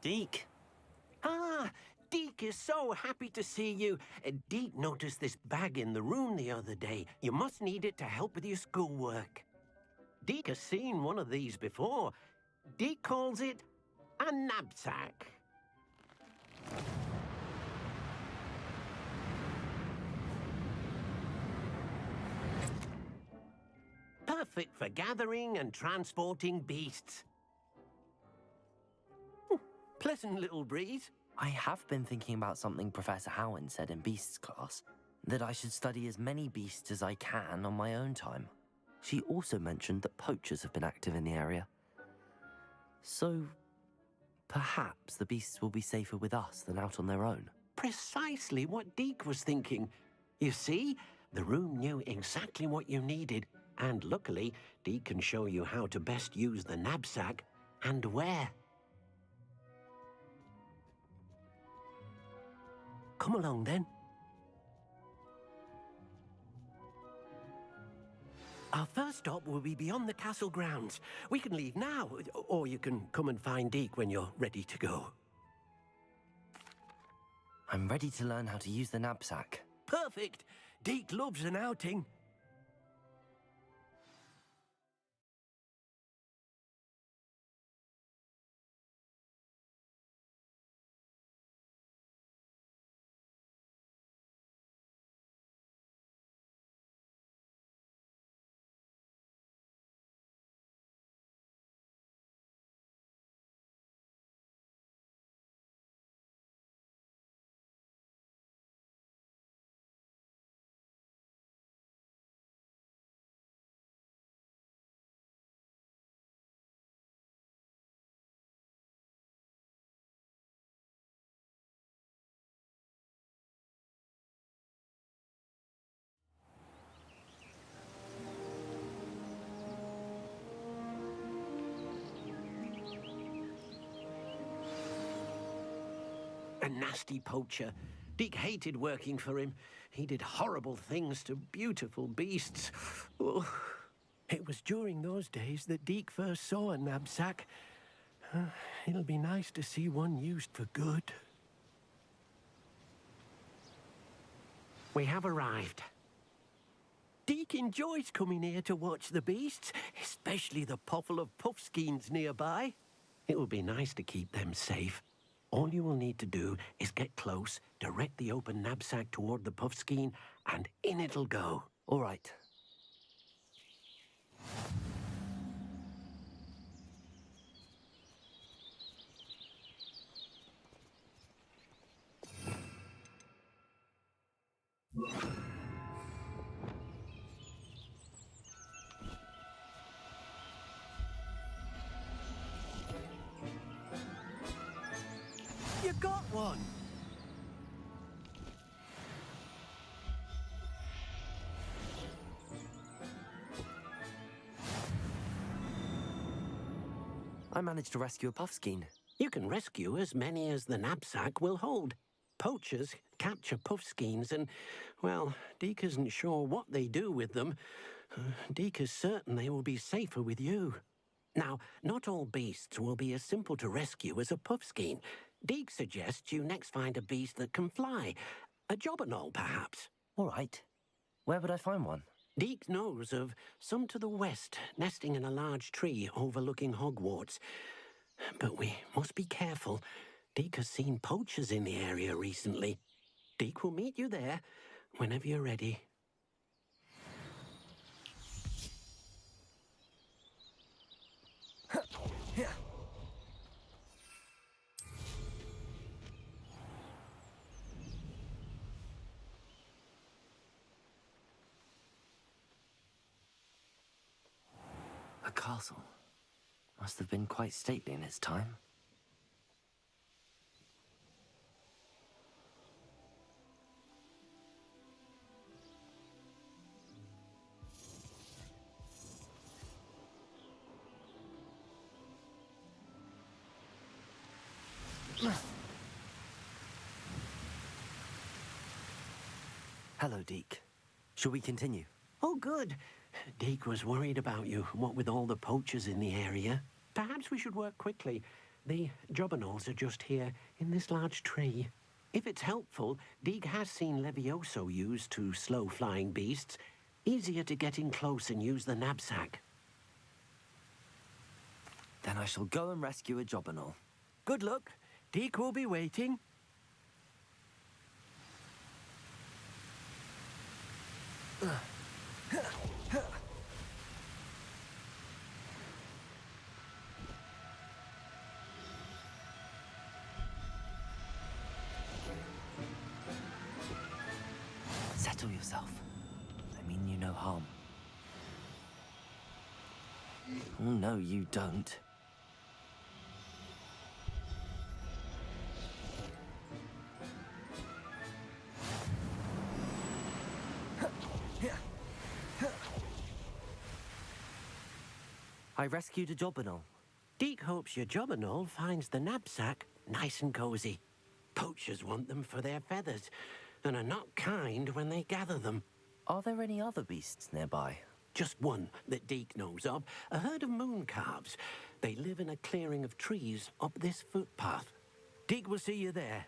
Deke. Ah, Deke is so happy to see you. Deke noticed this bag in the room the other day. You must need it to help with your schoolwork. Deke has seen one of these before. Deke calls it a knapsack. Perfect for gathering and transporting beasts. Pleasant little breeze. I have been thinking about something Professor Howard said in Beasts class, that I should study as many beasts as I can on my own time. She also mentioned that poachers have been active in the area. So, perhaps the beasts will be safer with us than out on their own. Precisely what Deke was thinking. You see, the room knew exactly what you needed, and luckily, Deke can show you how to best use the knapsack and where. Come along, then. Our first stop will be beyond the castle grounds. We can leave now, or you can come and find Deke when you're ready to go. I'm ready to learn how to use the knapsack. Perfect! Deke loves an outing. A nasty poacher. Deke hated working for him. He did horrible things to beautiful beasts. Oh. It was during those days that Deke first saw a knapsack. It'll be nice to see one used for good. We have arrived. Deke enjoys coming here to watch the beasts, especially the poffle of puffskeins nearby. It will be nice to keep them safe. All you will need to do is get close, direct the open knapsack toward the puffskein, and in it'll go. All right. You got one! I managed to rescue a puffskein. You can rescue as many as the knapsack will hold. Poachers capture puffskeins and, well, Deke isn't sure what they do with them. Deke is certain they will be safer with you. Now, not all beasts will be as simple to rescue as a puffskein. Deke suggests you next find a beast that can fly. A jobberknoll, perhaps. All right. Where would I find one? Deke knows of some to the west, nesting in a large tree overlooking Hogwarts. But we must be careful. Deke has seen poachers in the area recently. Deke will meet you there whenever you're ready. A castle. Must have been quite stately in its time. Hello, Deke. Shall we continue? Oh, good. Deke was worried about you, what with all the poachers in the area. Perhaps we should work quickly. The jobberknolls are just here, in this large tree. If it's helpful, Deke has seen Levioso used to slow flying beasts. Easier to get in close and use the knapsack. Then I shall go and rescue a jobberknoll. Good luck. Deke will be waiting. Settle yourself. I mean you no harm. Oh, no, you don't. I rescued a jobberknoll. Deke hopes your jobberknoll finds the knapsack nice and cozy. Poachers want them for their feathers and are not kind when they gather them. Are there any other beasts nearby? Just one that Deke knows of, a herd of moon calves. They live in a clearing of trees up this footpath. Deke will see you there.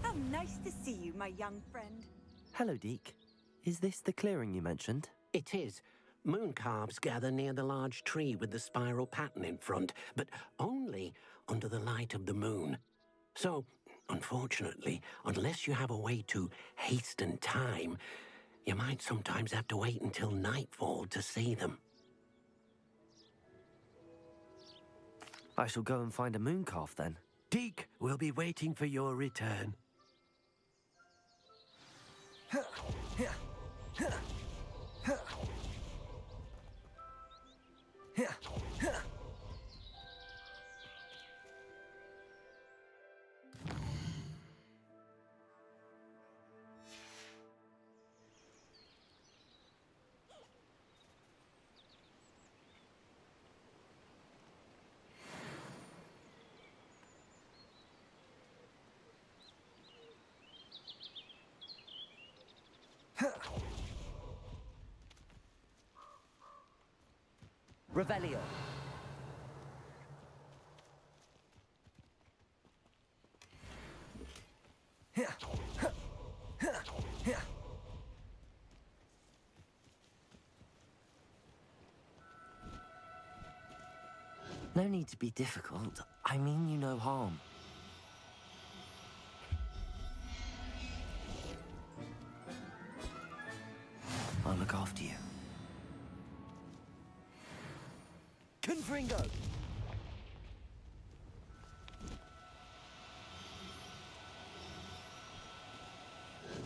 How nice to see you, my young friend. Hello, Deke. Is this the clearing you mentioned? It is. Moon calves gather near the large tree with the spiral pattern in front, but only under the light of the moon. So, unfortunately, unless you have a way to hasten time, you might sometimes have to wait until nightfall to see them. I shall go and find a moon calf then. Deke will be waiting for your return. Revelio. No need to be difficult. I mean you no harm. I'll look after you. Confringo!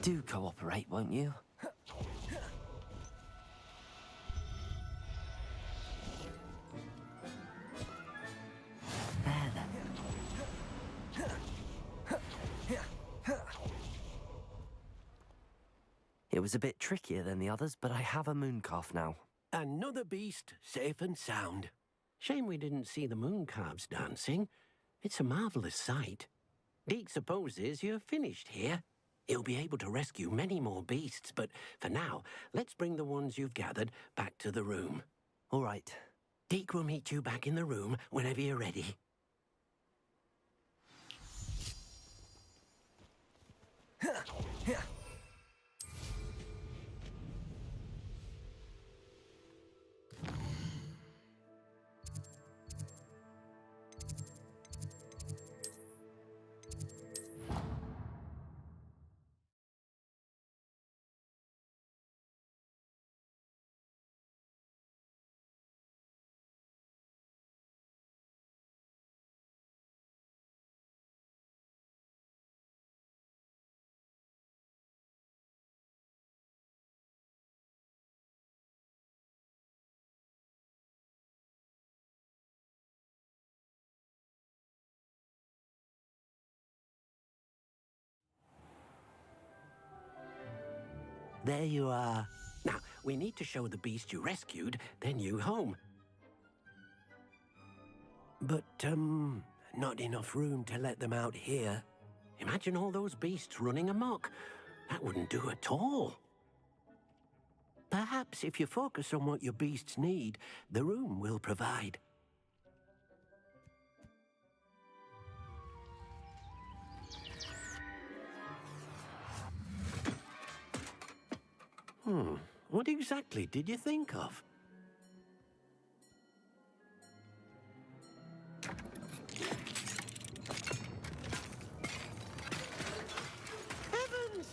Do cooperate, won't you? There then. It was a bit trickier than the others, but I have a mooncalf now. Another beast, safe and sound. Shame we didn't see the mooncalves dancing. It's a marvelous sight. Deke supposes you're finished here. He'll be able to rescue many more beasts, but for now, let's bring the ones you've gathered back to the room. All right. Deke will meet you back in the room whenever you're ready. There you are. Now, we need to show the beast you rescued their new home. But, not enough room to let them out here. Imagine all those beasts running amok. That wouldn't do at all. Perhaps if you focus on what your beasts need, the room will provide. What exactly did you think of? Heavens!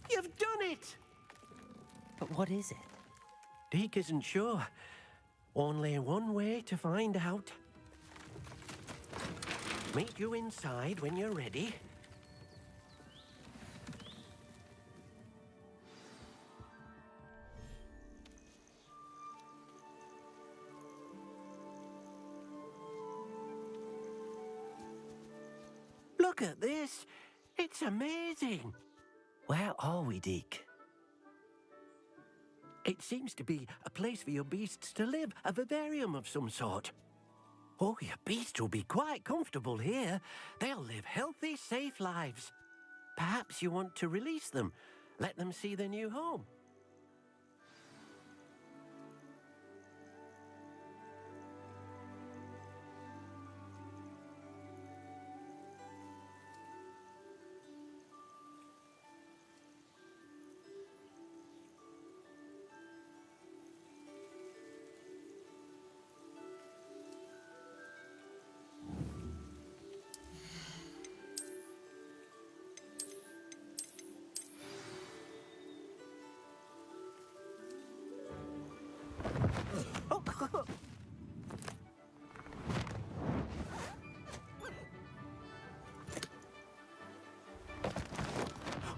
You've done it! But what is it? Deke isn't sure. Only one way to find out. Meet you inside when you're ready. Look at this. It's amazing. Where are we, Deke? It seems to be a place for your beasts to live, a vivarium of some sort. Oh, your beasts will be quite comfortable here. They'll live healthy, safe lives. Perhaps you want to release them, let them see their new home.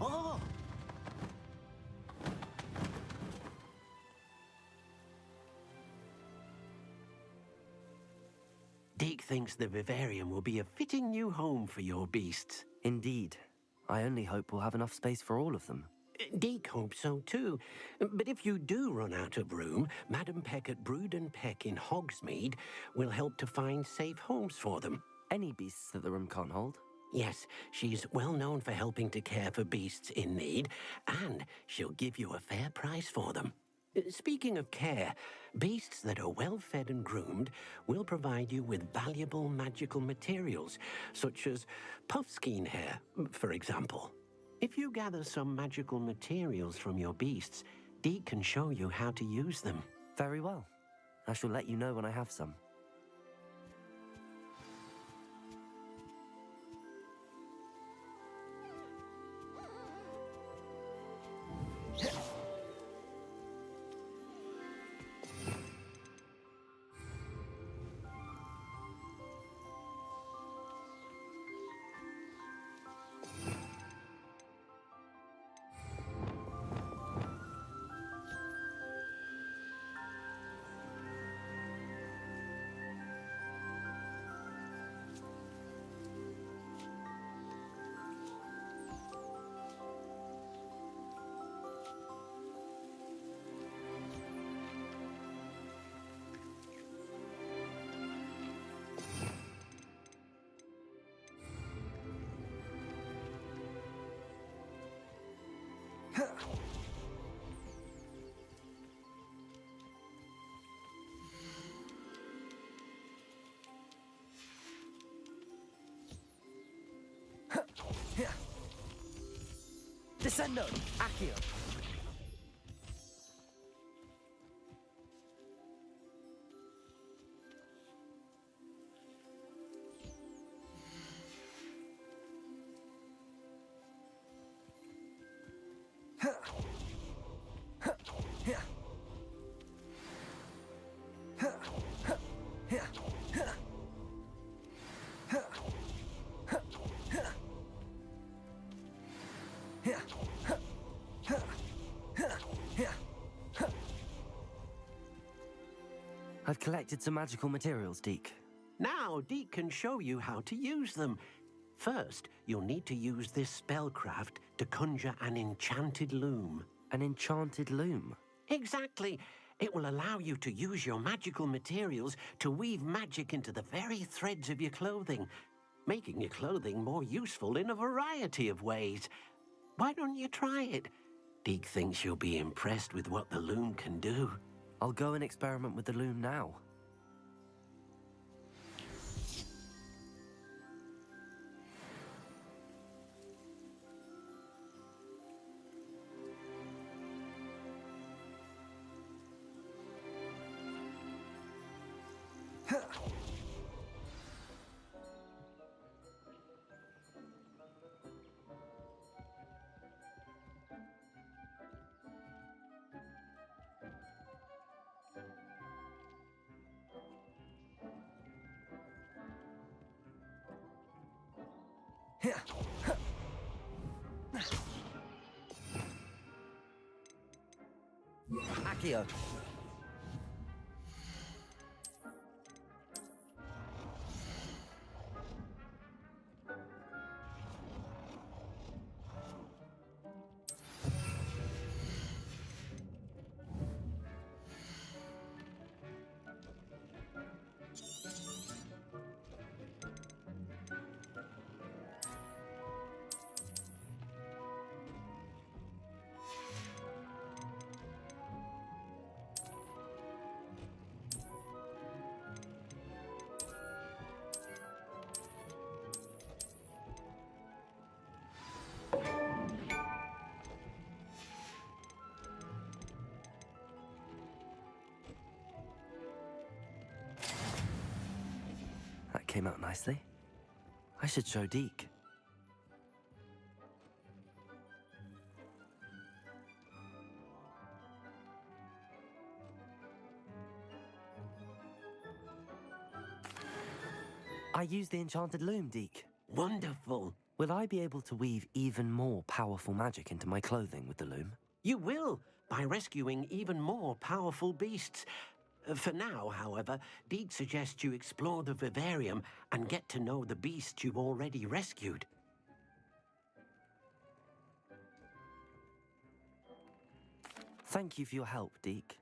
Oh! Deke thinks the vivarium will be a fitting new home for your beasts. Indeed. I only hope we'll have enough space for all of them. Deke hopes so too. But if you do run out of room, Madam Peck at Brood and Peck in Hogsmeade will help to find safe homes for them. Any beasts that the room can't hold? Yes, she's well known for helping to care for beasts in need, and she'll give you a fair price for them. Speaking of care, beasts that are well fed and groomed will provide you with valuable magical materials, such as puffskein hair, for example. If you gather some magical materials from your beasts, Deke can show you how to use them. Very well. I shall let you know when I have some. Descendo! Accio! I've collected some magical materials, Deke. Now Deke can show you how to use them. First, you'll need to use this spellcraft to conjure an enchanted loom. An enchanted loom? Exactly. It will allow you to use your magical materials to weave magic into the very threads of your clothing, making your clothing more useful in a variety of ways. Why don't you try it? Deke thinks you'll be impressed with what the loom can do. I'll go and experiment with the loom now. Accio! That came out nicely. I should show Deke. I used the enchanted loom, Deke. Wonderful. Will I be able to weave even more powerful magic into my clothing with the loom? You will, by rescuing even more powerful beasts. For now, however, Deke suggests you explore the vivarium and get to know the beasts you've already rescued. Thank you for your help, Deke.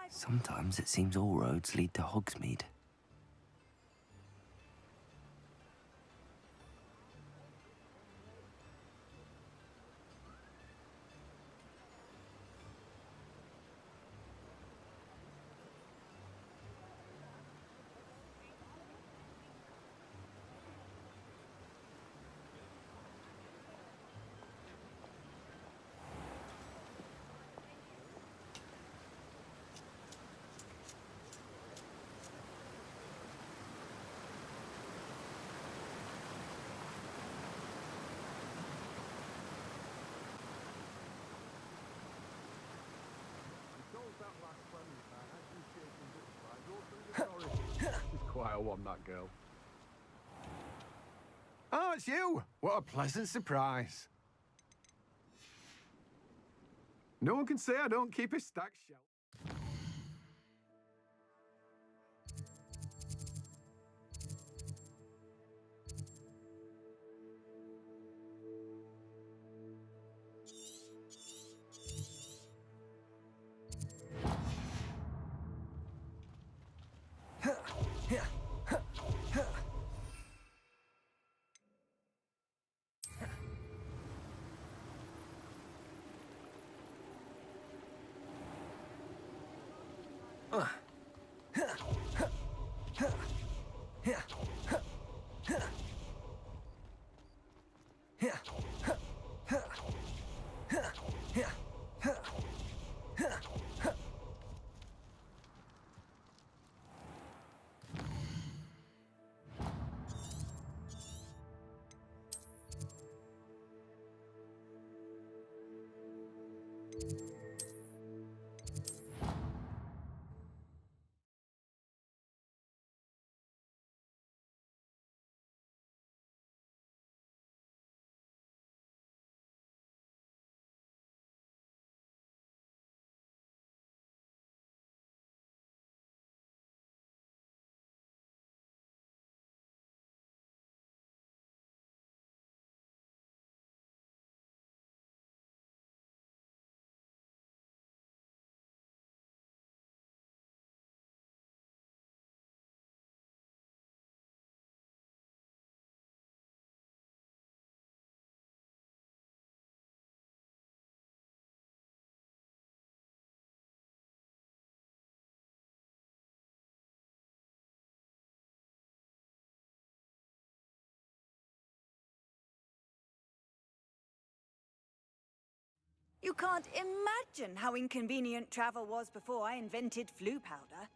Sometimes it seems all roads lead to Hogsmeade. She's quite a one, that girl. Oh, it's you! What a pleasant surprise. No one can say I don't keep a stacked shelf. You can't imagine how inconvenient travel was before I invented flu powder.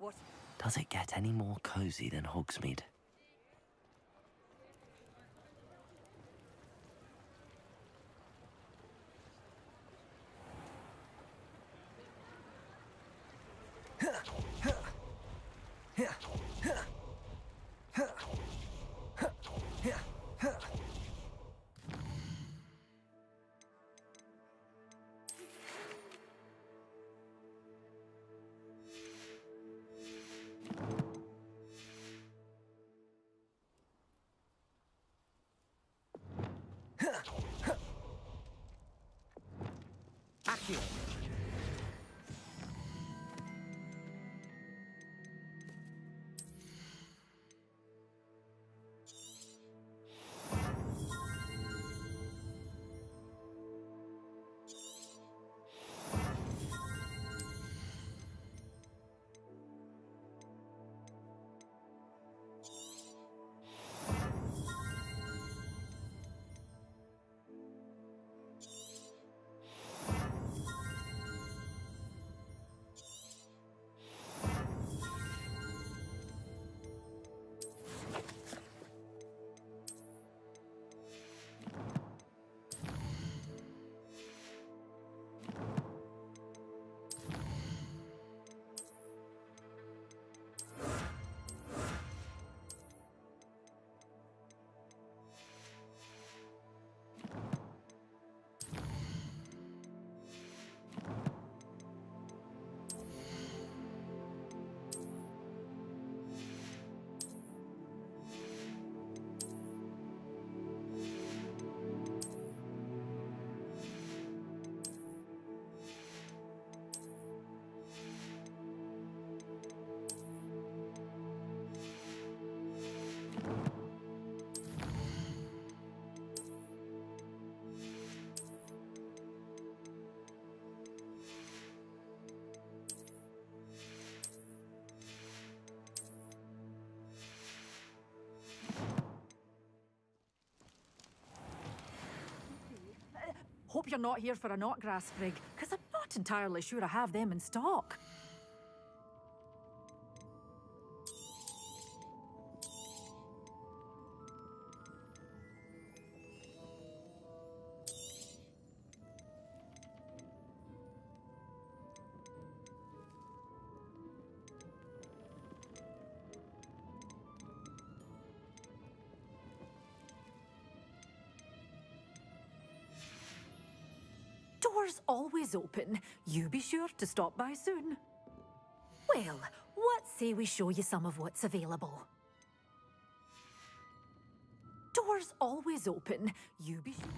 What? Does it get any more cozy than Hogsmeade? Accio. Hope you're not here for a knotgrass sprig, because I'm not entirely sure I have them in stock. Doors always open. You be sure to stop by soon. Well, what say we show you some of what's available? Doors always open. You be sure...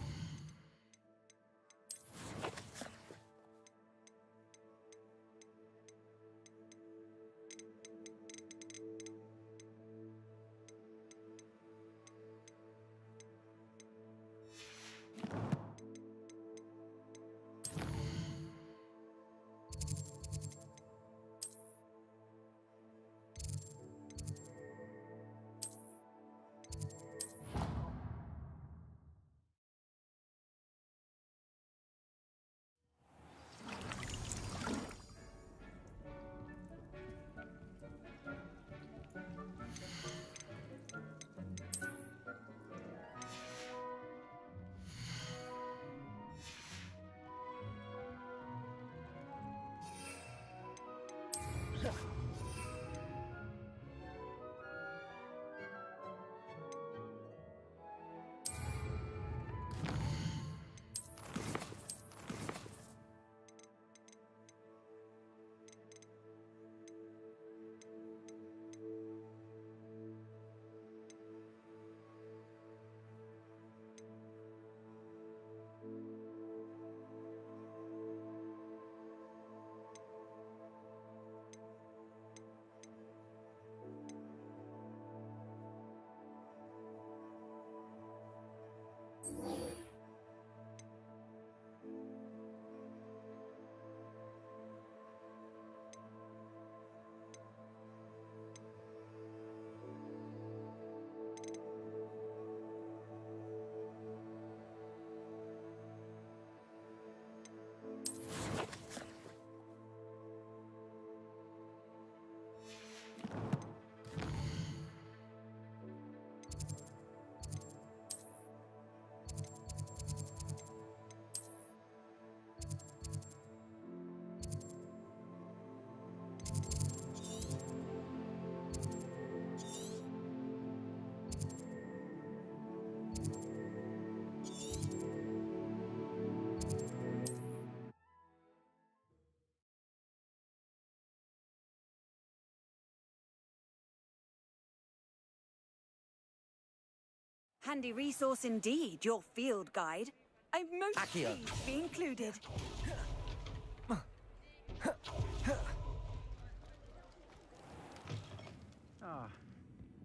Handy resource indeed, your field guide. I'm most Accio. pleased to be included.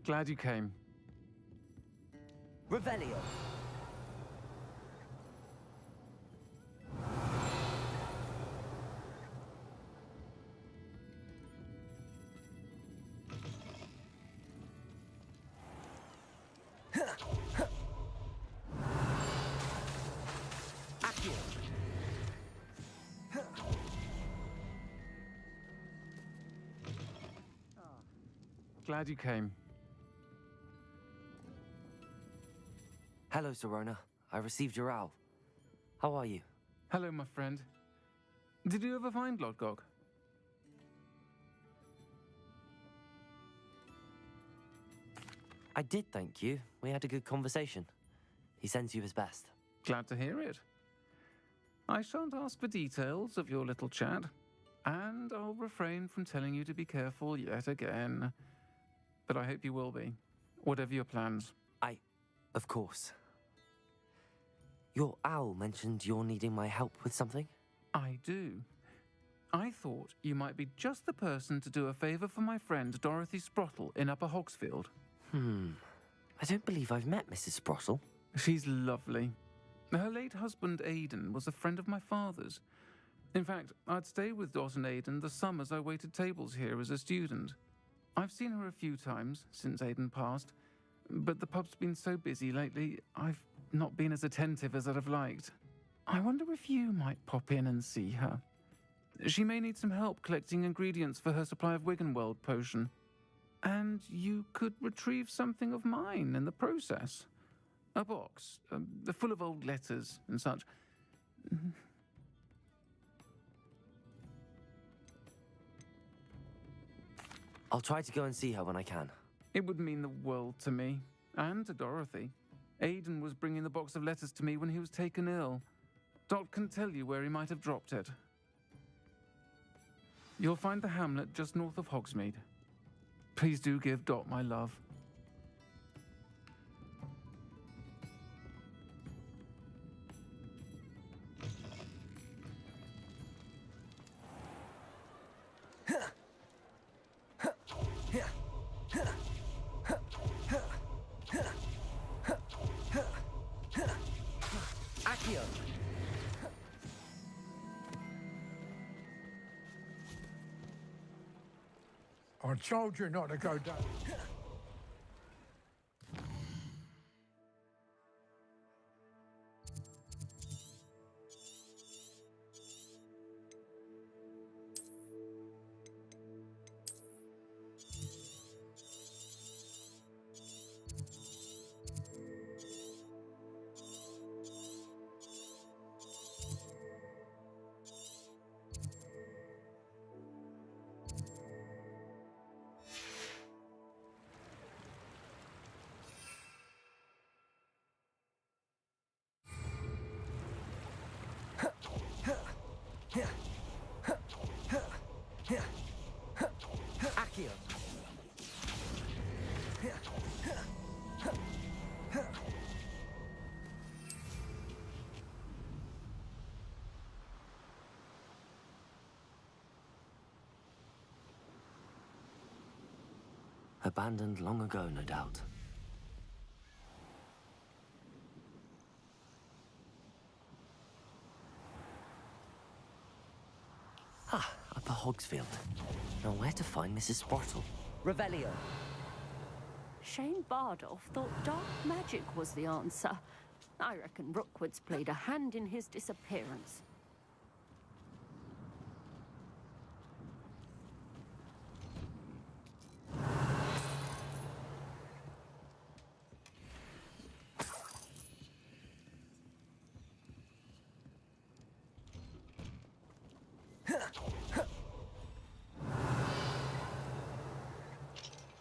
Glad you came. Revelio. Glad you came. Hello, Serona. I received your owl. How are you? Hello, my friend. Did you ever find Lodgok? I did, thank you. We had a good conversation. He sends you his best. Glad to hear it. I shan't ask for details of your little chat, and I'll refrain from telling you to be careful yet again. But I hope you will be, whatever your plans. Of course. Your owl mentioned you're needing my help with something? I do. I thought you might be just the person to do a favor for my friend Dorothy Sprottle in Upper Hogsfield. I don't believe I've met Mrs. Sprottle. She's lovely. Her late husband Aidan was a friend of my father's. In fact, I'd stayed with Dot and Aidan the summers I waited tables here as a student. I've seen her a few times since Aidan passed, but the pub's been so busy lately, I've not been as attentive as I'd have liked. I wonder if you might pop in and see her. She may need some help collecting ingredients for her supply of Wiggenweld potion. And you could retrieve something of mine in the process. A box, full of old letters and such. I'll try to go and see her when I can. It would mean the world to me, and to Dorothy. Aidan was bringing the box of letters to me when he was taken ill. Dot can tell you where he might have dropped it. You'll find the hamlet just north of Hogsmeade. Please do give Dot my love. Accio! I told you not to go down. Accio! Abandoned long ago, no doubt. Upper Hogsfield. Now where to find Mrs. Sprottle? Revelio. Shane Bardolph thought dark magic was the answer. I reckon Rookwood's played a hand in his disappearance.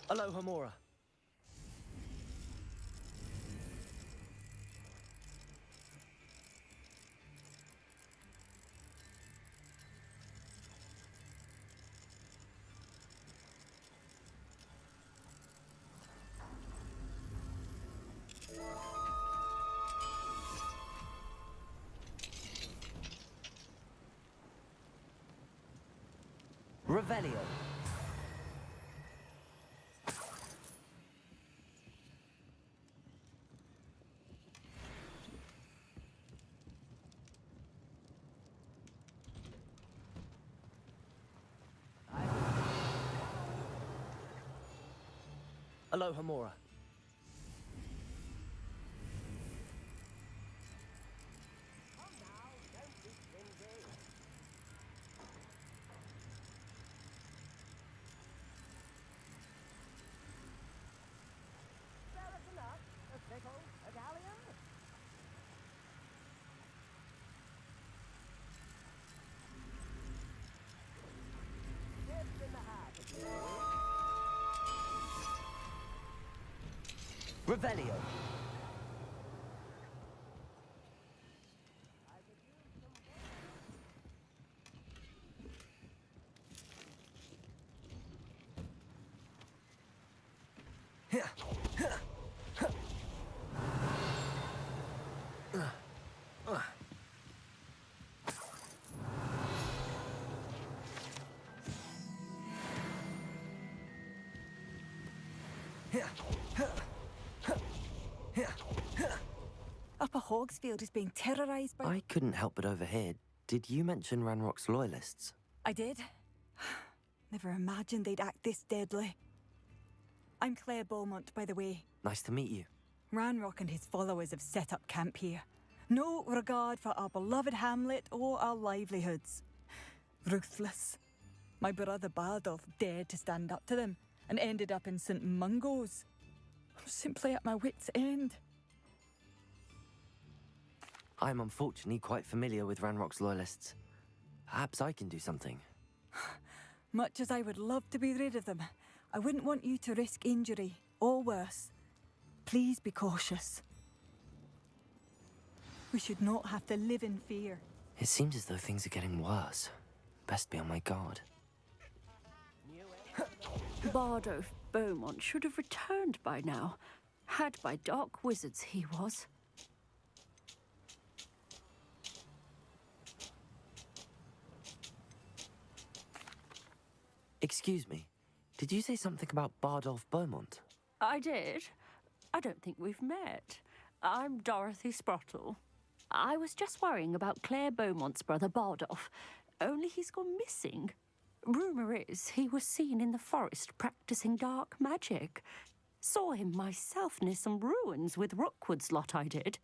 Aloha, Mora. Revelio. Aloha Mora. Revelio. Upper Hogsfield is being terrorised by... I couldn't help but overhear. Did you mention Ranrock's loyalists? I did. Never imagined they'd act this deadly. I'm Claire Beaumont, by the way. Nice to meet you. Ranrock and his followers have set up camp here. No regard for our beloved hamlet or our livelihoods. Ruthless. My brother Bardolph dared to stand up to them and ended up in St. Mungo's. I'm simply at my wit's end. I'm unfortunately quite familiar with Ranrock's loyalists. Perhaps I can do something. Much as I would love to be rid of them, I wouldn't want you to risk injury, or worse. Please be cautious. We should not have to live in fear. It seems as though things are getting worse. Best be on my guard. Bardolph Beaumont should have returned by now. Had by dark wizards he was. Excuse me, did you say something about Bardolph Beaumont? I did. I don't think we've met. I'm Dorothy Sprottle. I was just worrying about Claire Beaumont's brother Bardolph, only he's gone missing. Rumour is he was seen in the forest practicing dark magic. Saw him myself near some ruins with Rookwood's lot I did.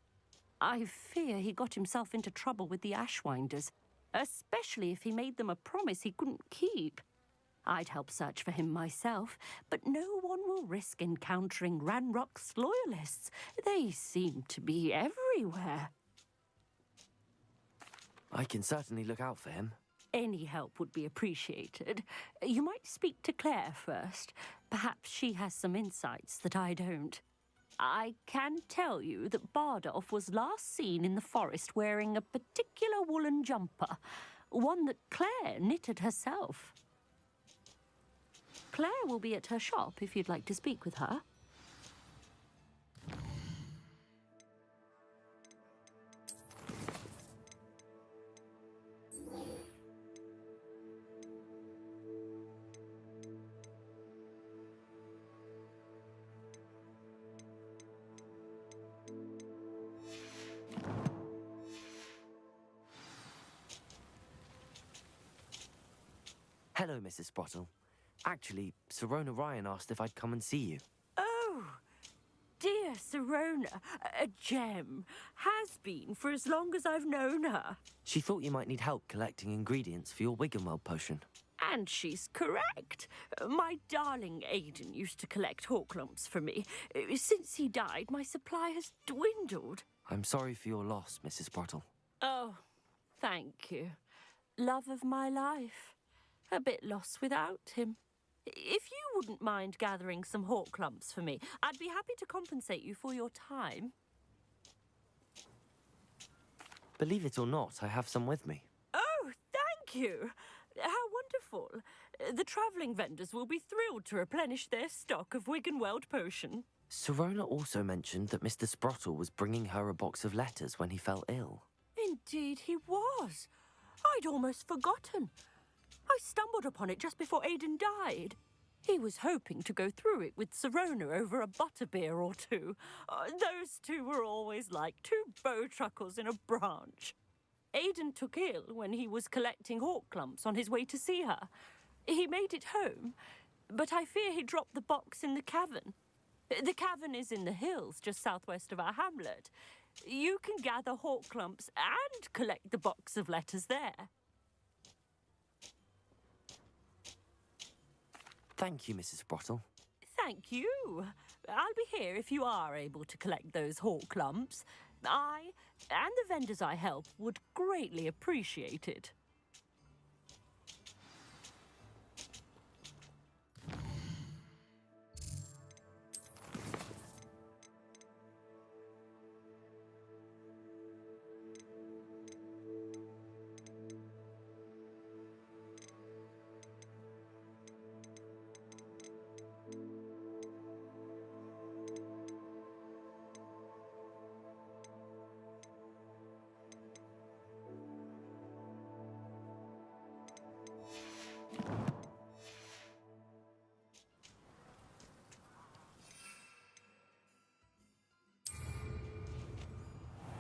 I fear he got himself into trouble with the Ashwinders, especially if he made them a promise he couldn't keep. I'd help search for him myself, but no one will risk encountering Ranrock's loyalists. They seem to be everywhere. I can certainly look out for him. Any help would be appreciated. You might speak to Claire first. Perhaps she has some insights that I don't. I can tell you that Bardolph was last seen in the forest wearing a particular woolen jumper, one that Claire knitted herself. Claire will be at her shop if you'd like to speak with her. Hello, Mrs. Sprottle. Actually, Serona Ryan asked if I'd come and see you. Oh, dear Serona, a gem. Has been for as long as I've known her. She thought you might need help collecting ingredients for your Wiggenweld potion. And she's correct. My darling Aidan used to collect hawklumps for me. Since he died, my supply has dwindled. I'm sorry for your loss, Mrs. Sprottle. Oh, thank you. Love of my life. A bit lost without him. If you wouldn't mind gathering some hawklumps for me, I'd be happy to compensate you for your time. Believe it or not, I have some with me. Oh, thank you. How wonderful. The travelling vendors will be thrilled to replenish their stock of Wiggenweld potion. Serona also mentioned that Mr. Sprottle was bringing her a box of letters when he fell ill. Indeed he was. I'd almost forgotten. I stumbled upon it just before Aidan died. He was hoping to go through it with Serona over a butterbeer or two. Those two were always like two bowtruckles in a branch. Aidan took ill when he was collecting hawklumps on his way to see her. He made it home, but I fear he dropped the box in the cavern. The cavern is in the hills just southwest of our hamlet. You can gather hawk clumps and collect the box of letters there. Thank you, Mrs. Sprottle. Thank you. I'll be here if you are able to collect those hawk clumps. I and the vendors I help would greatly appreciate it.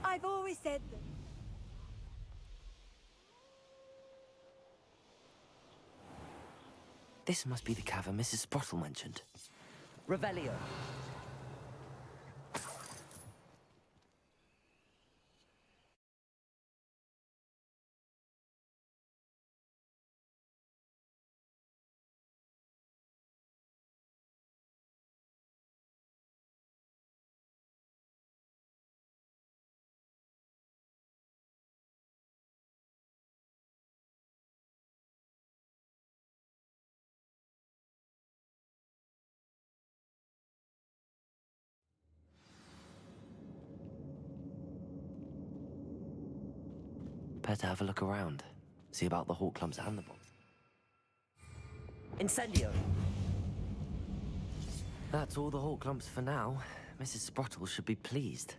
I've always said that. This must be the cavern Mrs. Sprottle mentioned. Revelio. Better have a look around. See about the hawk clumps and the box. Incendio! That's all the hawk clumps for now. Mrs. Sprottle should be pleased.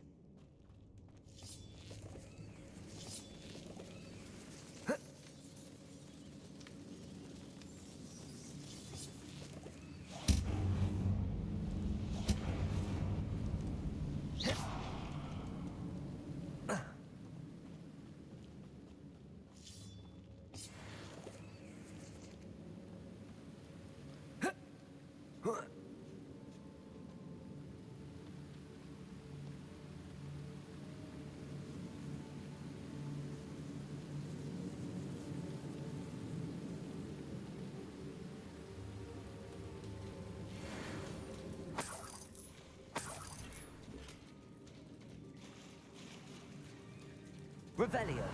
Revelio.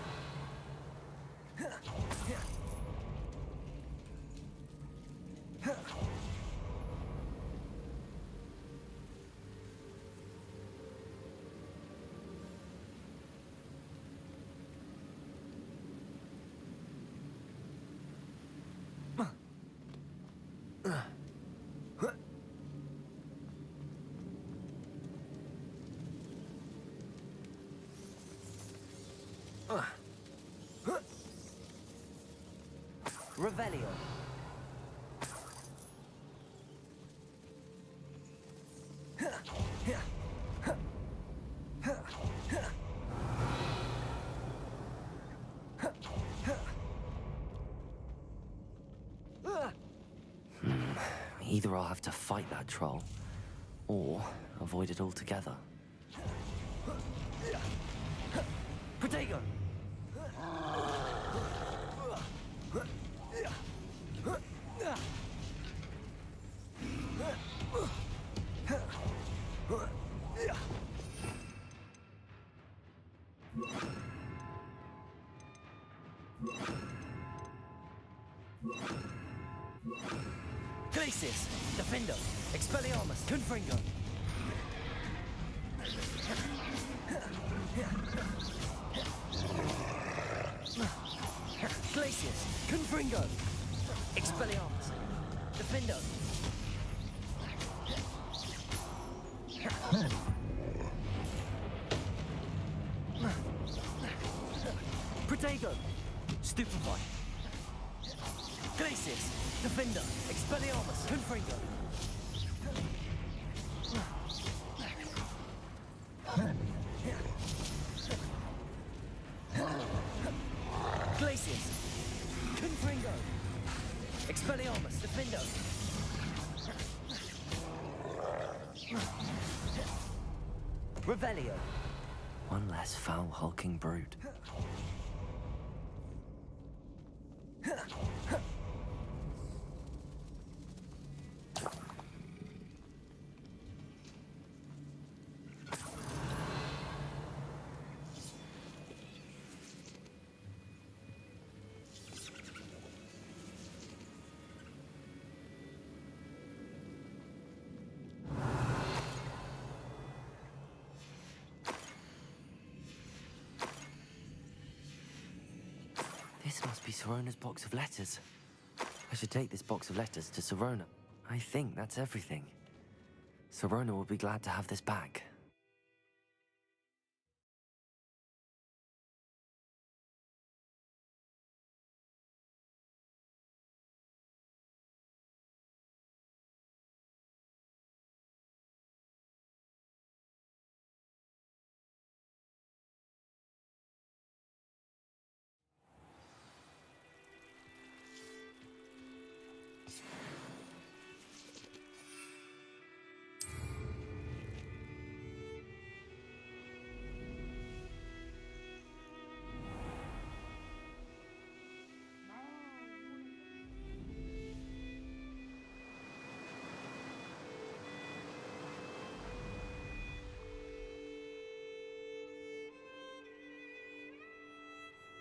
Revelio. Either I'll have to fight that troll, or avoid it altogether. Protego! Glacius, Defendo, Expelliarmus, Confringo. Glacius, Confringo, Expelliarmus, Defendo. Protego, Stupefy. Glacius, Defender, Expelliarmus, Confringo. Glacius, Confringo, Expelliarmus, Defendo. Revelio. One less foul, hulking brute. This must be Sorona's box of letters. I should take this box of letters to Sorona. I think that's everything. Sorona will be glad to have this back.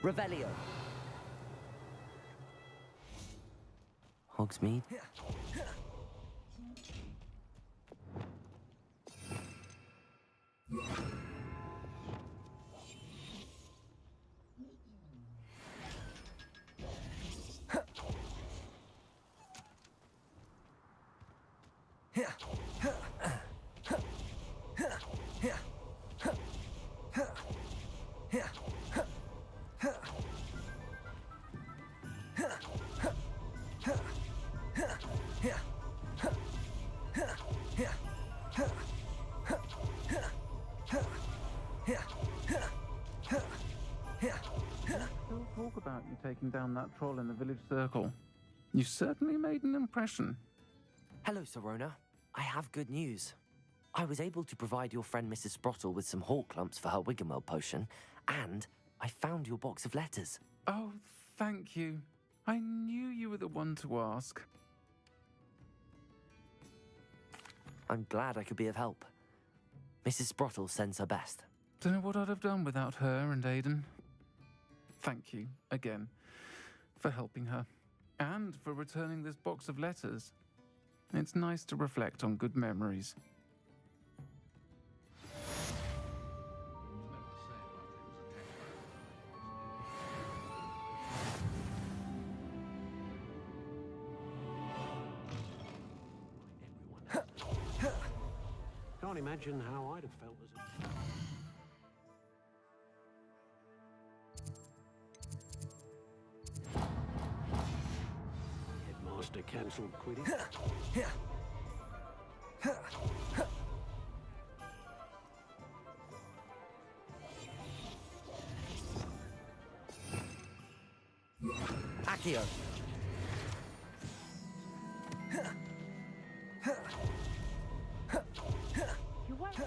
Revelio. Hogsmeade? Still talk about you taking down that troll in the village circle. You certainly made an impression. Hello, Sorona. I have good news. I was able to provide your friend Mrs. Sprottle with some hawk lumps for her Wiggenweld potion, and I found your box of letters. Oh, thank you. I knew you were the one to ask. I'm glad I could be of help. Mrs. Sprottle sends her best. Don't know what I'd have done without her and Aidan. Thank you, again, for helping her. And for returning this box of letters. It's nice to reflect on good memories. Can't imagine how I'd have felt as a... Headmaster cancelled Quidditch. Accio. You won't.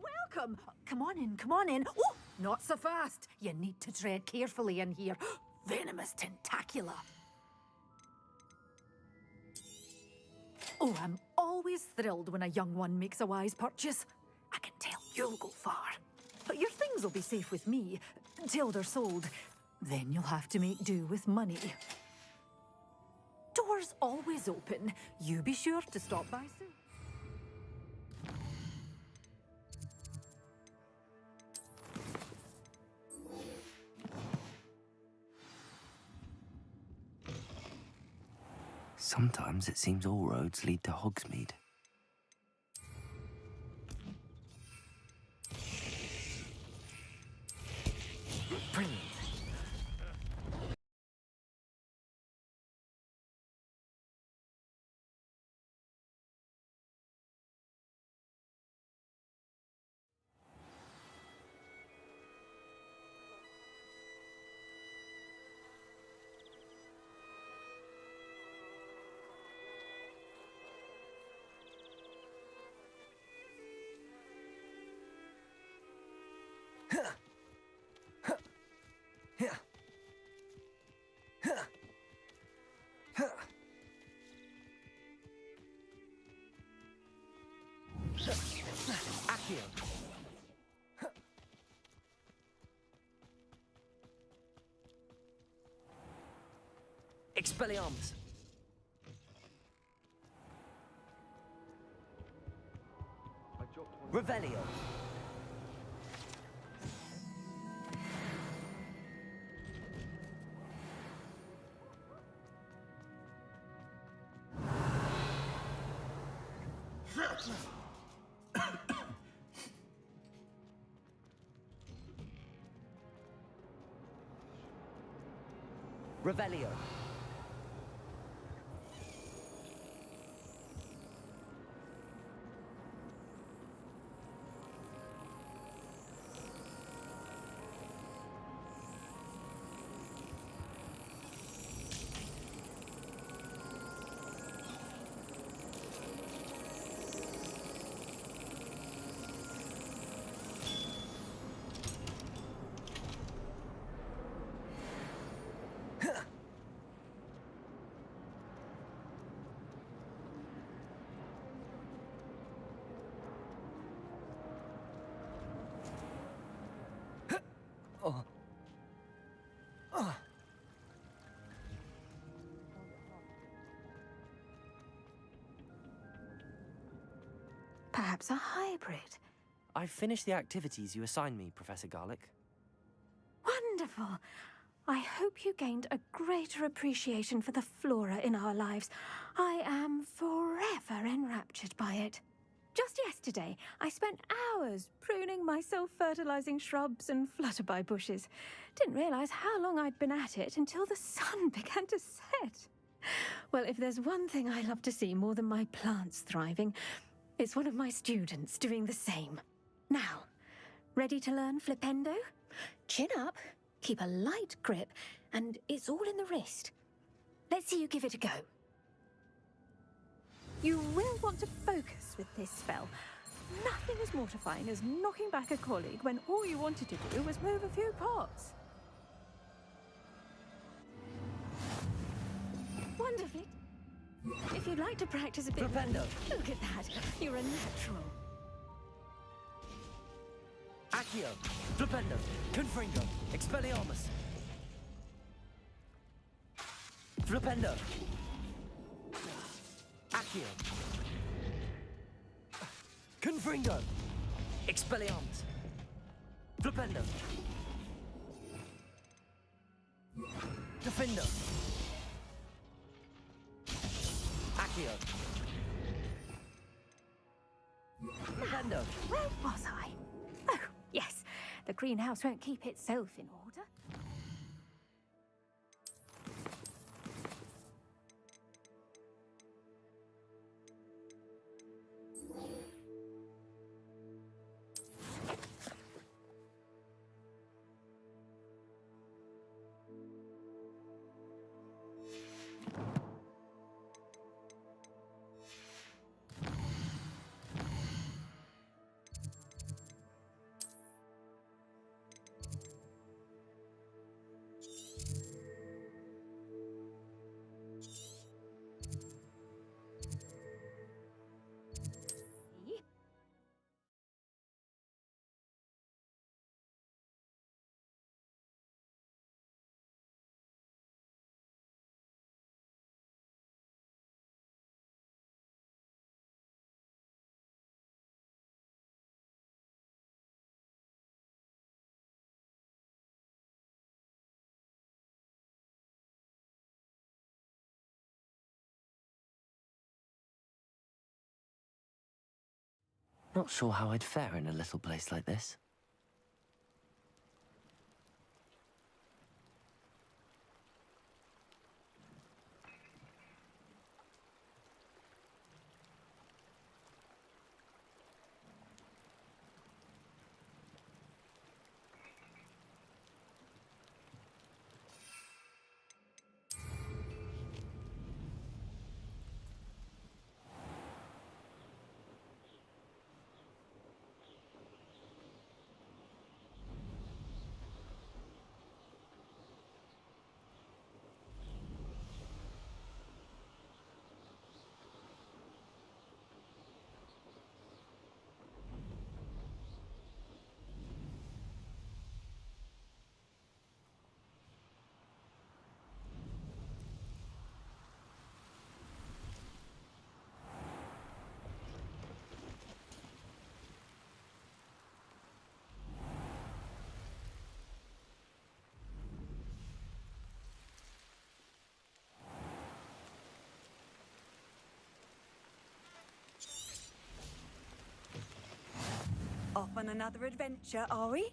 Welcome. Come on in, come on in. Oh, not so fast. You need to tread carefully in here. Venomous tentacula. Oh, I'm always thrilled when a young one makes a wise purchase. I can tell you'll go far. But your things will be safe with me, till they're sold. Then you'll have to make do with money. Doors always open. You be sure to stop by soon. Sometimes it seems all roads lead to Hogsmeade. Brilliant. Accio. Expelliarmus. Revelio. Revelio. Oh. Oh. Perhaps a hybrid. I've finished the activities you assigned me, Professor Garlic. Wonderful. I hope you gained a greater appreciation for the flora in our lives. I am forever enraptured by it. Just yesterday, I spent hours pruning my self-fertilizing shrubs and flutterby bushes. Didn't realize how long I'd been at it until the sun began to set. Well, if there's one thing I love to see more than my plants thriving, it's one of my students doing the same. Now, ready to learn Flipendo? Chin up, keep a light grip, and it's all in the wrist. Let's see you give it a go. You will want to focus with this spell. Nothing as mortifying as knocking back a colleague when all you wanted to do was move a few pots. Wonderfully. If you'd like to practice a bit... Flipendo. Look at that. You're a natural. Accio. Flipendo. Confringo. Expelliarmus. Flipendo. Accio. Confringo. Expelliarmus. Flipendo. Defendo. Accio. Flipendo. Where was I? Oh, yes. The greenhouse won't keep itself in order. Not sure how I'd fare in a little place like this. Off on another adventure, are we?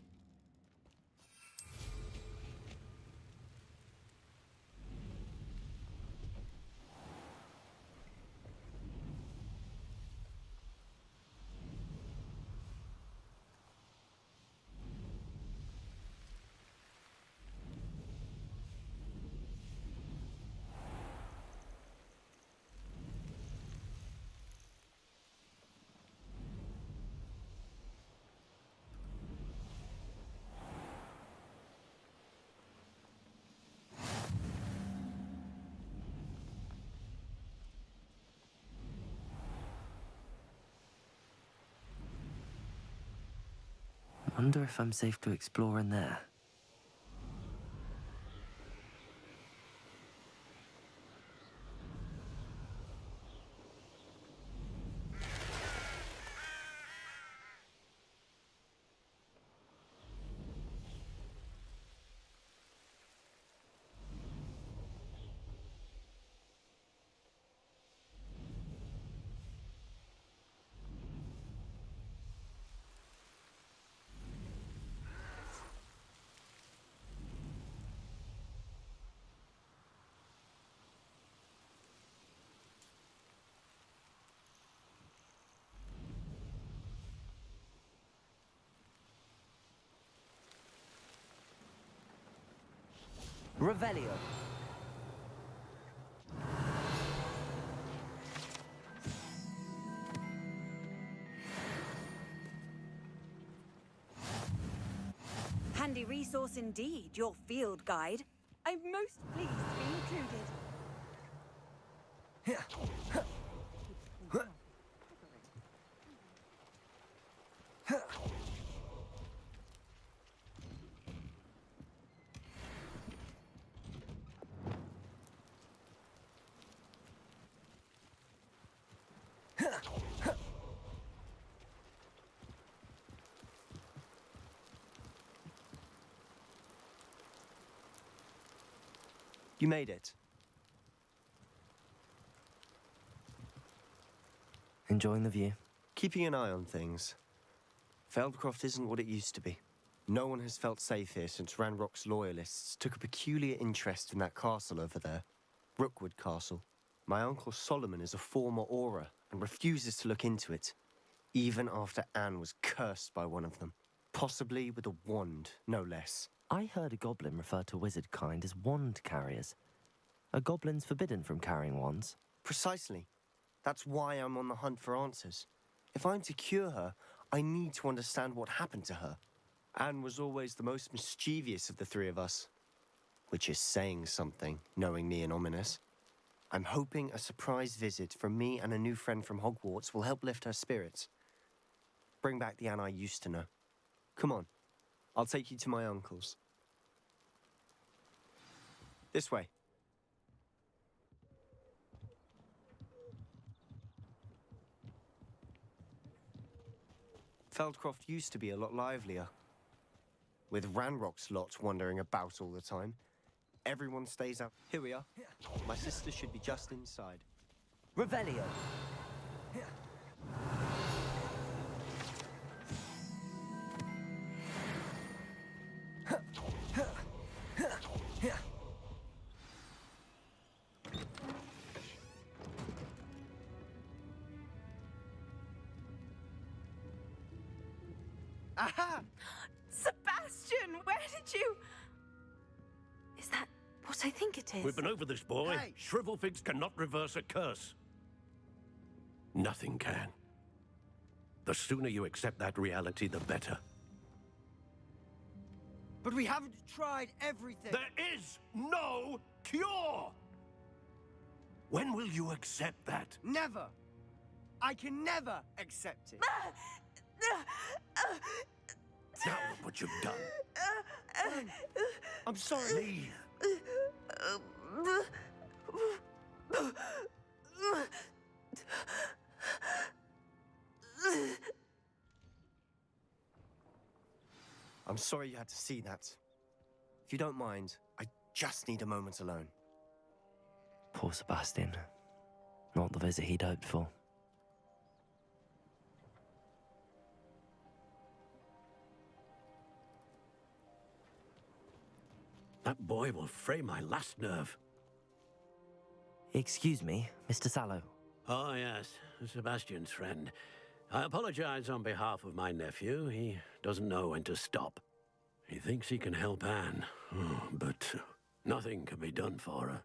Wonder if I'm safe to explore in there. Revelio. Handy resource indeed, your field guide. I'm most pleased to be included. You made it. Enjoying the view? Keeping an eye on things. Feldcroft isn't what it used to be. No one has felt safe here since Ranrock's loyalists took a peculiar interest in that castle over there. Rookwood Castle. My uncle Solomon is a former Auror and refuses to look into it, even after Anne was cursed by one of them. Possibly with a wand, no less. I heard a goblin refer to wizard kind as wand carriers. Are goblins forbidden from carrying wands? Precisely. That's why I'm on the hunt for answers. If I'm to cure her, I need to understand what happened to her. Anne was always the most mischievous of the three of us. Which is saying something, knowing me and ominous. I'm hoping a surprise visit from me and a new friend from Hogwarts will help lift her spirits. Bring back the Anne I used to know. Come on. I'll take you to my uncle's. This way. Feldcroft used to be a lot livelier. With Ranrock's lot wandering about all the time. Everyone stays out. Here we are. My sister should be just inside. Revelio. Aha! Sebastian, where did you... Is that what I think it is? We've been over this, boy. Hey. Shrivelfigs cannot reverse a curse. Nothing can. The sooner you accept that reality, the better. But we haven't tried everything. There is no cure! When will you accept that? Never. I can never accept it. Now look what you've done. I'm sorry. Leave. I'm sorry you had to see that. If you don't mind, I just need a moment alone. Poor Sebastian. Not the visit he'd hoped for. That boy will fray my last nerve. Excuse me, Mr. Sallow. Oh, yes, Sebastian's friend. I apologize on behalf of my nephew. He doesn't know when to stop. He thinks he can help Anne, but nothing can be done for her.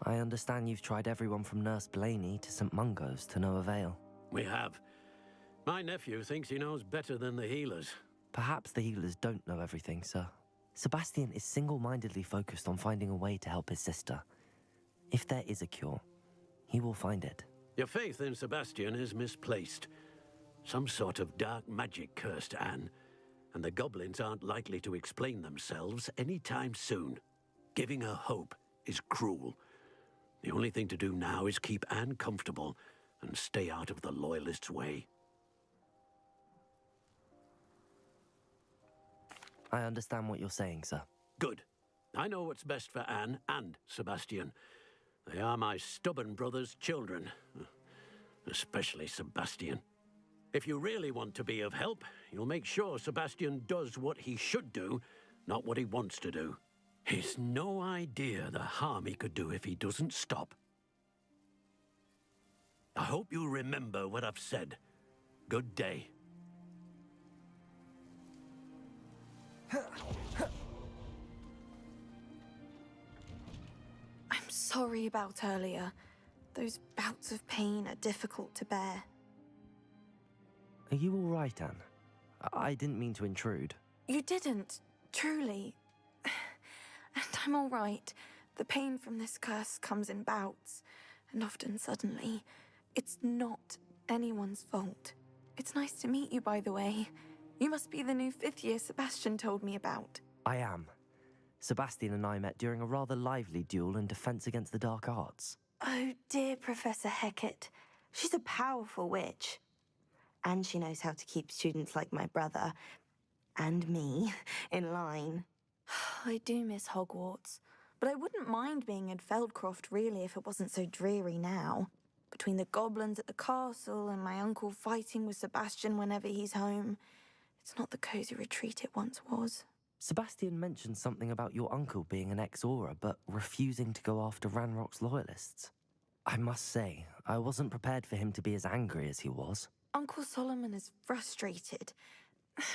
I understand you've tried everyone from Nurse Blaney to St. Mungo's to no avail. We have. My nephew thinks he knows better than the healers. Perhaps the healers don't know everything, sir. Sebastian is single-mindedly focused on finding a way to help his sister. If there is a cure, he will find it. Your faith in Sebastian is misplaced. Some sort of dark magic cursed Anne, and the goblins aren't likely to explain themselves anytime soon. Giving her hope is cruel. The only thing to do now is keep Anne comfortable and stay out of the Loyalists' way. I understand what you're saying, sir. Good. I know what's best for Anne and Sebastian. They are my stubborn brother's children. Especially Sebastian. If you really want to be of help, you'll make sure Sebastian does what he should do, not what he wants to do. He's no idea the harm he could do if he doesn't stop. I hope you remember what I've said. Good day. I'm sorry about earlier. Those bouts of pain are difficult to bear. Are you all right, Anne? I didn't mean to intrude. You didn't, truly. And I'm all right. The pain from this curse comes in bouts, and often suddenly. It's not anyone's fault. It's nice to meet you, by the way. You must be the new fifth year Sebastian told me about. I am. Sebastian and I met during a rather lively duel in Defense Against the Dark Arts. Oh, dear Professor Hecat. She's a powerful witch. And she knows how to keep students like my brother, and me, in line. I do miss Hogwarts, but I wouldn't mind being in Feldcroft, really, if it wasn't so dreary now. Between the goblins at the castle and my uncle fighting with Sebastian whenever he's home, it's not the cosy retreat it once was. Sebastian mentioned something about your uncle being an ex-Auror, but refusing to go after Ranrock's loyalists. I must say, I wasn't prepared for him to be as angry as he was. Uncle Solomon is frustrated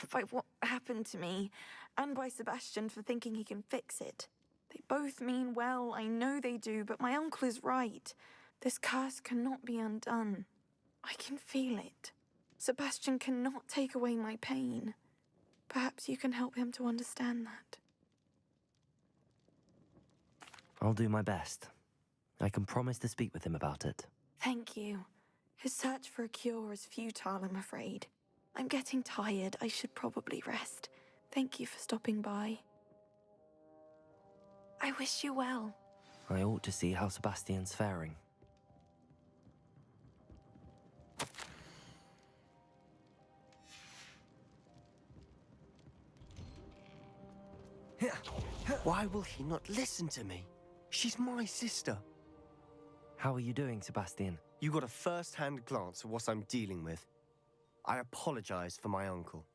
by what happened to me, and by Sebastian for thinking he can fix it. They both mean well, I know they do, but my uncle is right. This curse cannot be undone. I can feel it. Sebastian cannot take away my pain. Perhaps you can help him to understand that. I'll do my best. I can promise to speak with him about it. Thank you. His search for a cure is futile, I'm afraid. I'm getting tired. I should probably rest. Thank you for stopping by. I wish you well. I ought to see how Sebastian's faring. Why will he not listen to me? She's my sister. How are you doing, Sebastian? You got a first-hand glance at what I'm dealing with. I apologize for my uncle.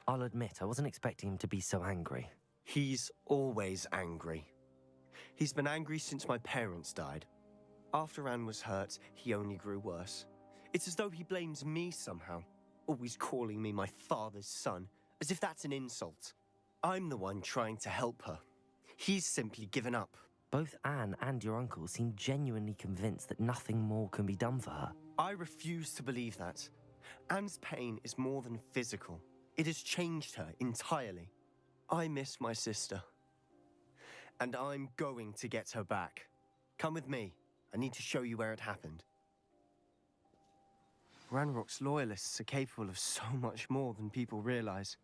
I'll admit, I wasn't expecting him to be so angry. He's always angry. He's been angry since my parents died. After Anne was hurt, he only grew worse. It's as though he blames me somehow, always calling me my father's son, as if that's an insult. I'm the one trying to help her. He's simply given up. Both Anne and your uncle seem genuinely convinced that nothing more can be done for her. I refuse to believe that. Anne's pain is more than physical. It has changed her entirely. I miss my sister. And I'm going to get her back. Come with me. I need to show you where it happened. Ranrock's loyalists are capable of so much more than people realize.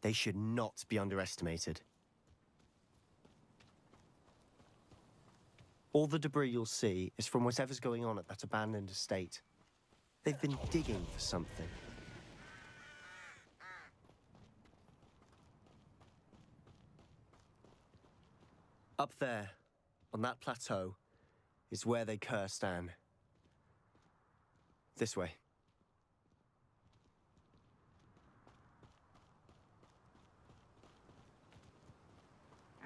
They should not be underestimated. All the debris you'll see is from whatever's going on at that abandoned estate. They've been digging for something. Up there, on that plateau, is where they cursed Anne. This way.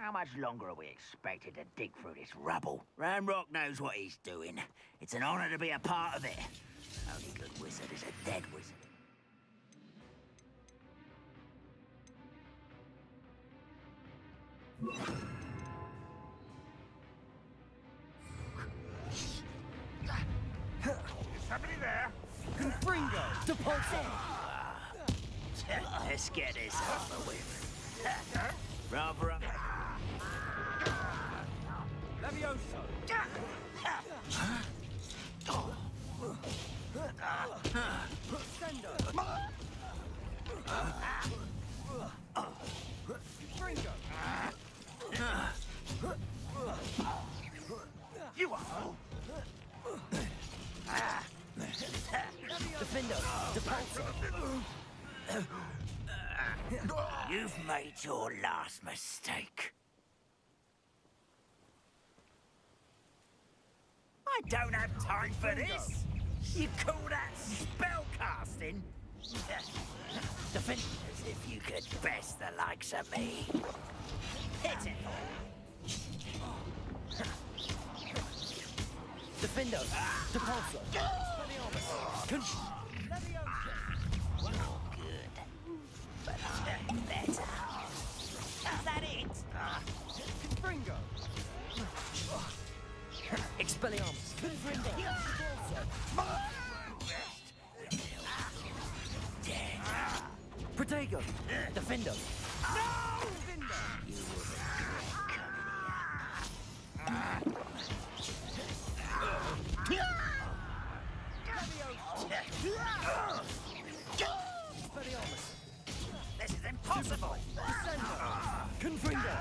How much longer are we expected to dig through this rubble? Ramrock knows what he's doing. It's an honor to be a part of it. Only good wizard is a dead wizard. Is somebody there? Confringo! Depulso! Let's get this over with. Rather up. Levioso! Sendo! Confringo! You are. Defendo! Depulso! You've made your last mistake. I don't have time for this. You call that spellcasting? Defend! As if you could best the likes of me. Pitiful. Defendo! Depulso! Good. But I'm better. Is that it? Confringo! Expelliarmus! Confringo! Protego! Defendo! No! This is impossible! Confringo!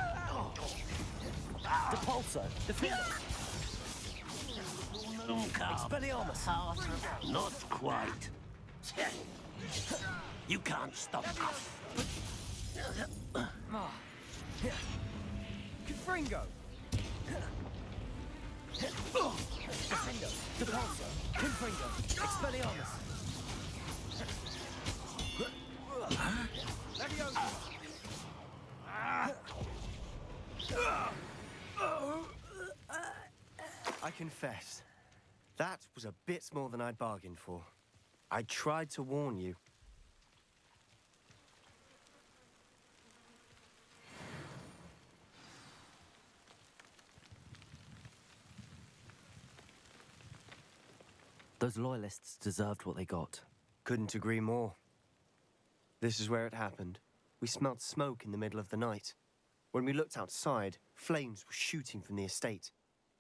Depulso! Defendo! Expelliarmus! Not quite. You can't stop us. Confringo! Defendo! Depulso! Confringo! Expelliarmus! Levioso! I confess, that was a bit more than I'd bargained for. I tried to warn you. Those loyalists deserved what they got. Couldn't agree more. This is where it happened. We smelled smoke in the middle of the night. When we looked outside, flames were shooting from the estate.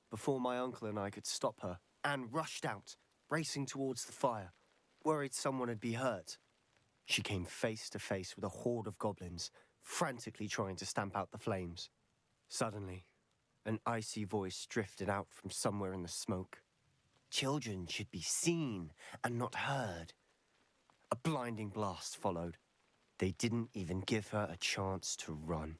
Before my uncle and I could stop her, Anne rushed out, racing towards the fire, worried someone had been hurt. She came face to face with a horde of goblins, frantically trying to stamp out the flames. Suddenly, an icy voice drifted out from somewhere in the smoke. Children should be seen and not heard. A blinding blast followed. They didn't even give her a chance to run.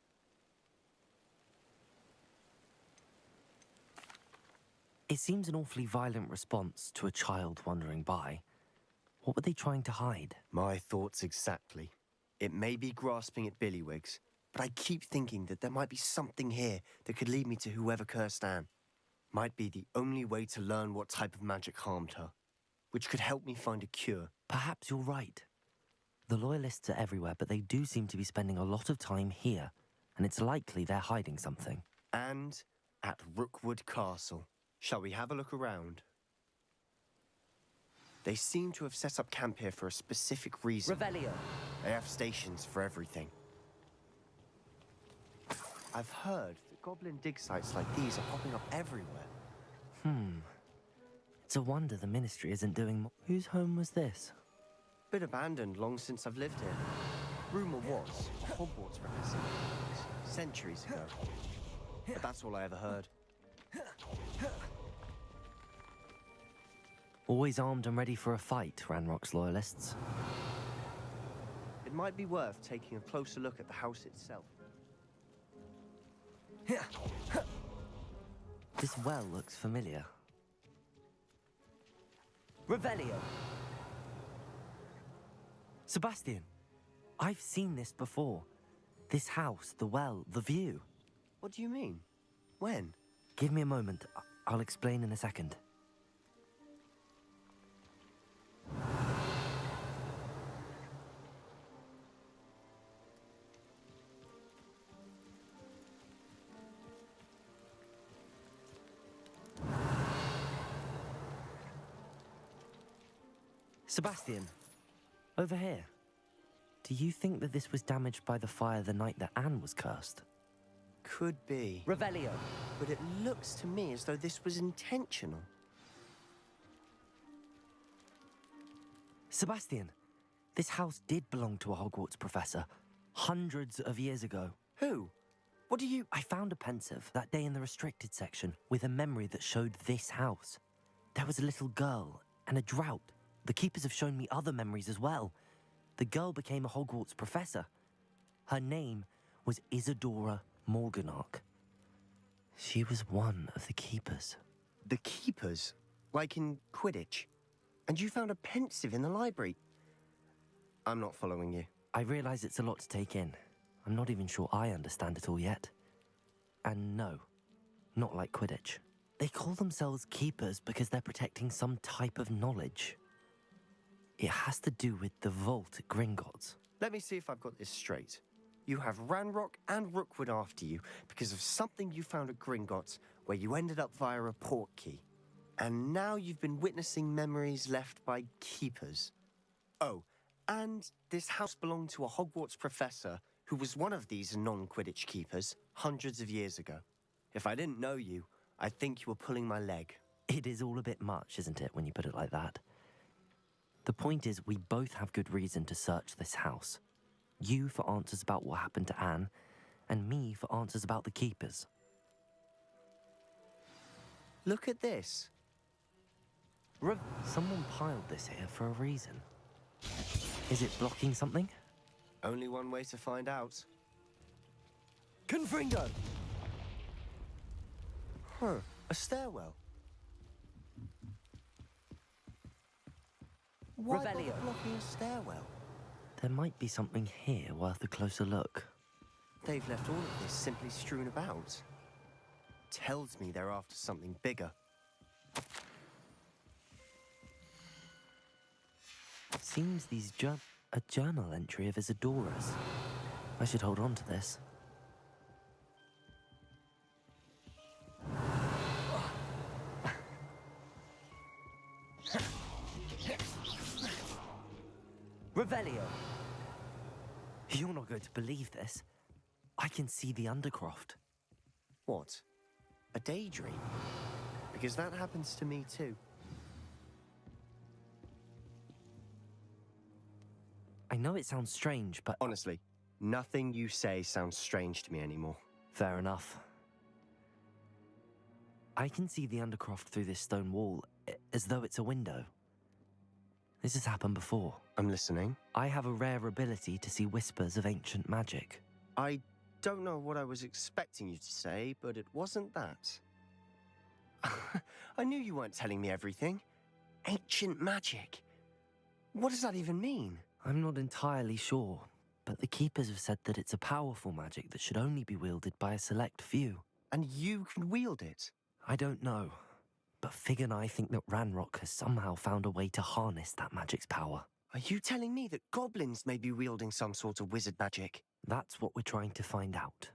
It seems an awfully violent response to a child wandering by. What were they trying to hide? My thoughts exactly. It may be grasping at Billywigs, but I keep thinking that there might be something here that could lead me to whoever cursed Anne. Might be the only way to learn what type of magic harmed her, which could help me find a cure. Perhaps you're right. The Loyalists are everywhere, but they do seem to be spending a lot of time here, and it's likely they're hiding something. And at Rookwood Castle. Shall we have a look around? They seem to have set up camp here for a specific reason. Revelio. They have stations for everything. I've heard that goblin dig sites like these are popping up everywhere. It's a wonder the Ministry isn't doing more. Whose home was this? Been abandoned long since I've lived here. Rumour was a Hogwarts professor centuries ago. But that's all I ever heard. Always armed and ready for a fight, Ranrock's Loyalists. It might be worth taking a closer look at the house itself. This well looks familiar. Revelio! Sebastian, I've seen this before. This house, the well, the view. What do you mean? When? Give me a moment. I'll explain in a second. Sebastian, over here. Do you think that this was damaged by the fire the night that Anne was cursed? Could be. Revelio. But it looks to me as though this was intentional. Sebastian, this house did belong to a Hogwarts professor, hundreds of years ago. Who? What do you... I found a pensive that day in the restricted section with a memory that showed this house. There was a little girl and a drought. The keepers have shown me other memories as well. The girl became a Hogwarts professor. Her name was Isadora Morganach. She was one of the keepers. The keepers? Like in Quidditch? And you found a pensive in the library? I'm not following you. I realize it's a lot to take in. I'm not even sure I understand it all yet. And no, not like Quidditch. They call themselves keepers because they're protecting some type of knowledge. It has to do with the vault at Gringotts. Let me see if I've got this straight. You have Ranrock and Rookwood after you because of something you found at Gringotts where you ended up via a port key. And now you've been witnessing memories left by keepers. Oh, and this house belonged to a Hogwarts professor who was one of these non-Quidditch keepers hundreds of years ago. If I didn't know you, I'd think you were pulling my leg. It is all a bit much, isn't it, when you put it like that? The point is, we both have good reason to search this house. You for answers about what happened to Anne, and me for answers about the keepers. Look at this. Someone piled this here for a reason. Is it blocking something? Only one way to find out. Confringo! Huh, a stairwell. Why bother blocking a stairwell? There might be something here worth a closer look. They've left all of this simply strewn about. Tells me they're after something bigger. Seems these a journal entry of Isadora's. I should hold on to this. Revelio! You're not going to believe this. I can see the Undercroft. What? A daydream? Because that happens to me too. I know it sounds strange, but... Honestly, nothing you say sounds strange to me anymore. Fair enough. I can see the Undercroft through this stone wall, as though it's a window. This has happened before. I'm listening. I have a rare ability to see whispers of ancient magic. I don't know what I was expecting you to say, but it wasn't that. I knew you weren't telling me everything. Ancient magic. What does that even mean? I'm not entirely sure, but the Keepers have said that it's a powerful magic that should only be wielded by a select few. And you can wield it? I don't know, but Fig and I think that Ranrock has somehow found a way to harness that magic's power. Are you telling me that goblins may be wielding some sort of wizard magic? That's what we're trying to find out.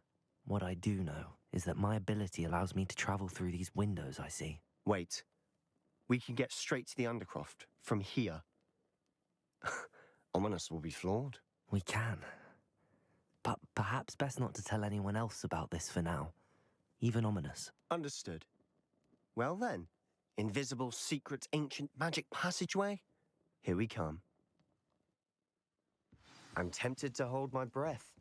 What I do know is that my ability allows me to travel through these windows I see. Wait. We can get straight to the Undercroft from here. Ominous will be floored. We can. But perhaps best not to tell anyone else about this for now. Even Ominous. Understood. Well then, invisible, secret, ancient magic passageway? Here we come. I'm tempted to hold my breath.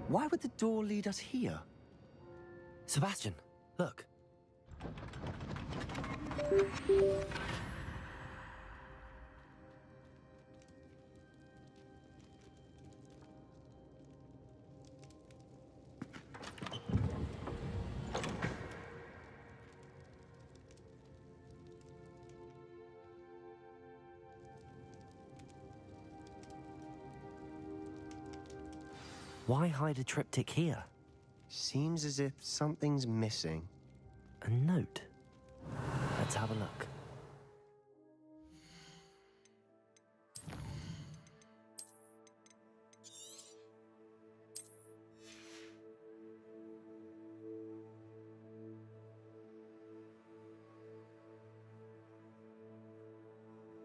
Why would the door lead us here? Sebastian, look. Why hide a triptych here? Seems as if something's missing. A note. Let's have a look.